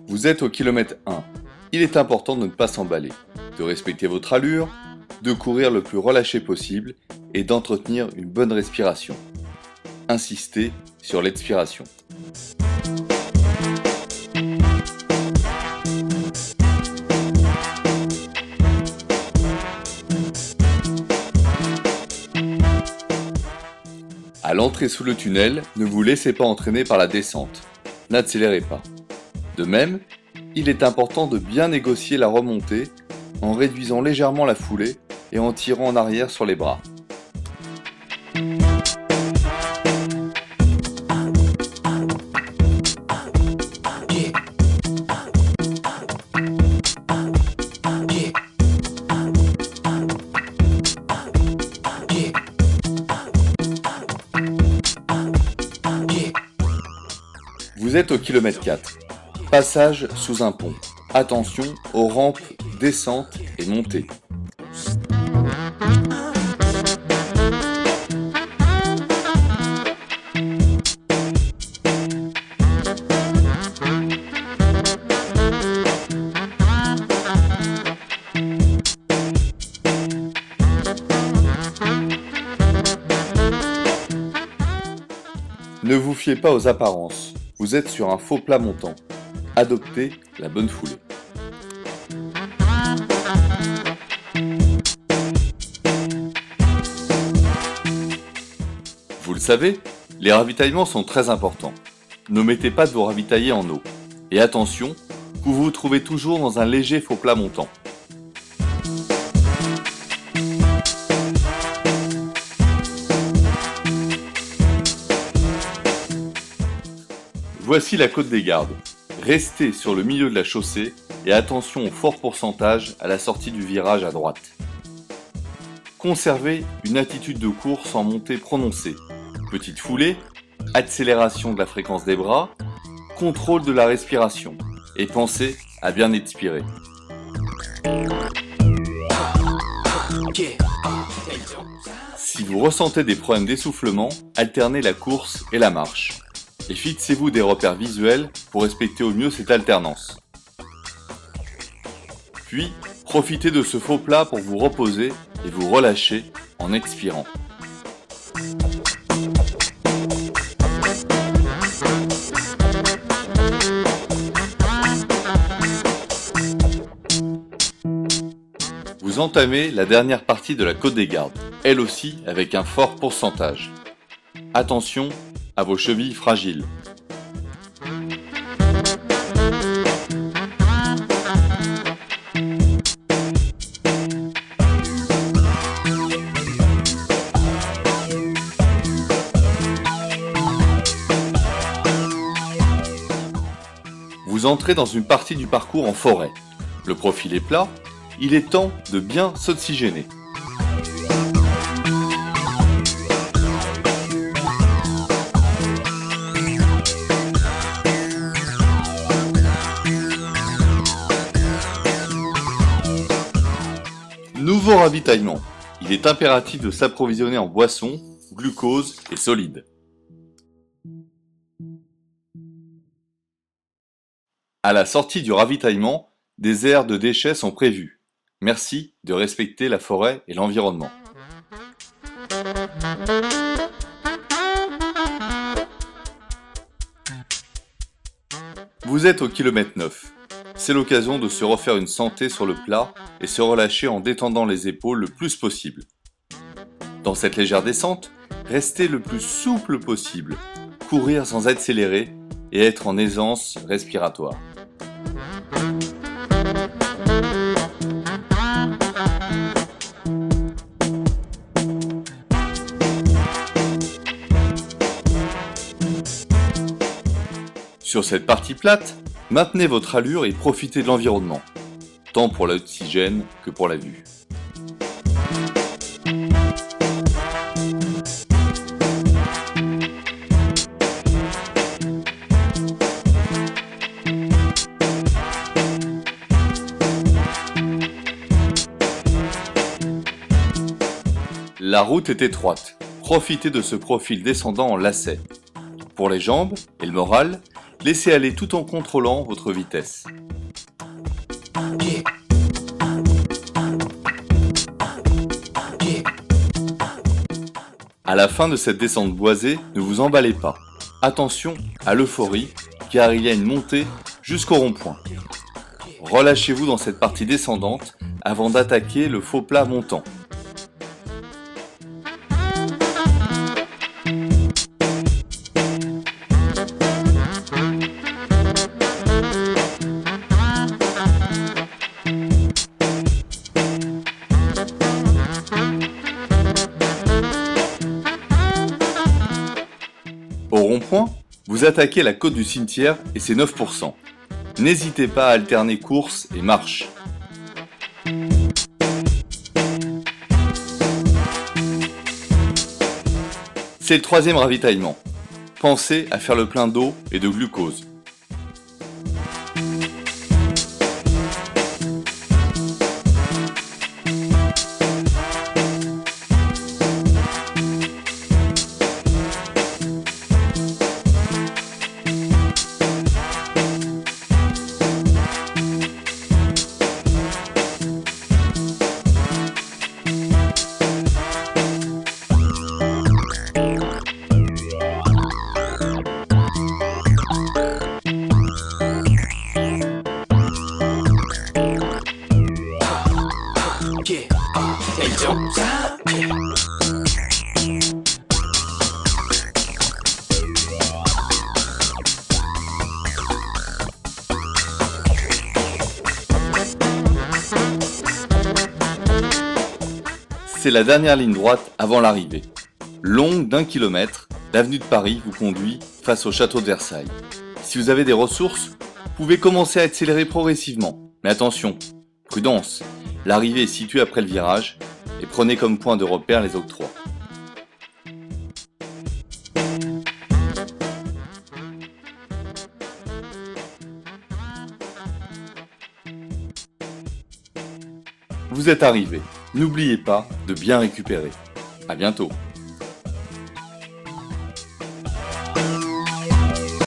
Vous êtes au kilomètre 1. Il est important de ne pas s'emballer, de respecter votre allure, de courir le plus relâché possible et d'entretenir une bonne respiration. Insistez sur l'expiration. À l'entrée sous le tunnel, ne vous laissez pas entraîner par la descente. N'accélérez pas. De même, il est important de bien négocier la remontée en réduisant légèrement la foulée et en tirant en arrière sur les bras. Vous êtes au kilomètre 4. Passage sous un pont. Attention aux rampes, descentes et montées. Ne vous fiez pas aux apparences. Vous êtes sur un faux plat montant. Adoptez la bonne foulée. Vous le savez, les ravitaillements sont très importants. N'omettez pas de vous ravitailler en eau. Et attention, vous vous trouvez toujours dans un léger faux plat montant. Voici la côte des Gardes. Restez sur le milieu de la chaussée et attention au fort pourcentage à la sortie du virage à droite. Conservez une attitude de course en montée prononcée. Petite foulée, accélération de la fréquence des bras, contrôle de la respiration et pensez à bien expirer. Si vous ressentez des problèmes d'essoufflement, alternez la course et la marche. Et fixez-vous des repères visuels pour respecter au mieux cette alternance. Puis, profitez de ce faux plat pour vous reposer et vous relâcher en expirant. Vous entamez la dernière partie de la côte des Gardes, elle aussi avec un fort pourcentage. Attention à vos chevilles fragiles. Vous entrez dans une partie du parcours en forêt. Le profil est plat, il est temps de bien s'oxygéner. Nouveau ravitaillement. Il est impératif de s'approvisionner en boissons, glucose et solides. À la sortie du ravitaillement, des aires de déchets sont prévues. Merci de respecter la forêt et l'environnement. Vous êtes au kilomètre 9. C'est l'occasion de se refaire une santé sur le plat et se relâcher en détendant les épaules le plus possible. Dans cette légère descente, restez le plus souple possible, courir sans accélérer et être en aisance respiratoire. Sur cette partie plate, maintenez votre allure et profitez de l'environnement, tant pour l'oxygène que pour la vue. La route est étroite. Profitez de ce profil descendant en lacet. Pour les jambes et le moral, laissez aller tout en contrôlant votre vitesse. À la fin de cette descente boisée, ne vous emballez pas. Attention à l'euphorie, car il y a une montée jusqu'au rond-point. Relâchez-vous dans cette partie descendante avant d'attaquer le faux plat montant. Au rond-point, vous attaquez la côte du cimetière et c'est 9%. N'hésitez pas à alterner course et marche. C'est le troisième ravitaillement. Pensez à faire le plein d'eau et de glucose. C'est la dernière ligne droite avant l'arrivée. Longue d'1 kilomètre, l'avenue de Paris vous conduit face au château de Versailles. Si vous avez des ressources, vous pouvez commencer à accélérer progressivement. Mais attention, prudence, l'arrivée est située après le virage et prenez comme point de repère les octrois. Vous êtes arrivé. N'oubliez pas de bien récupérer. À bientôt.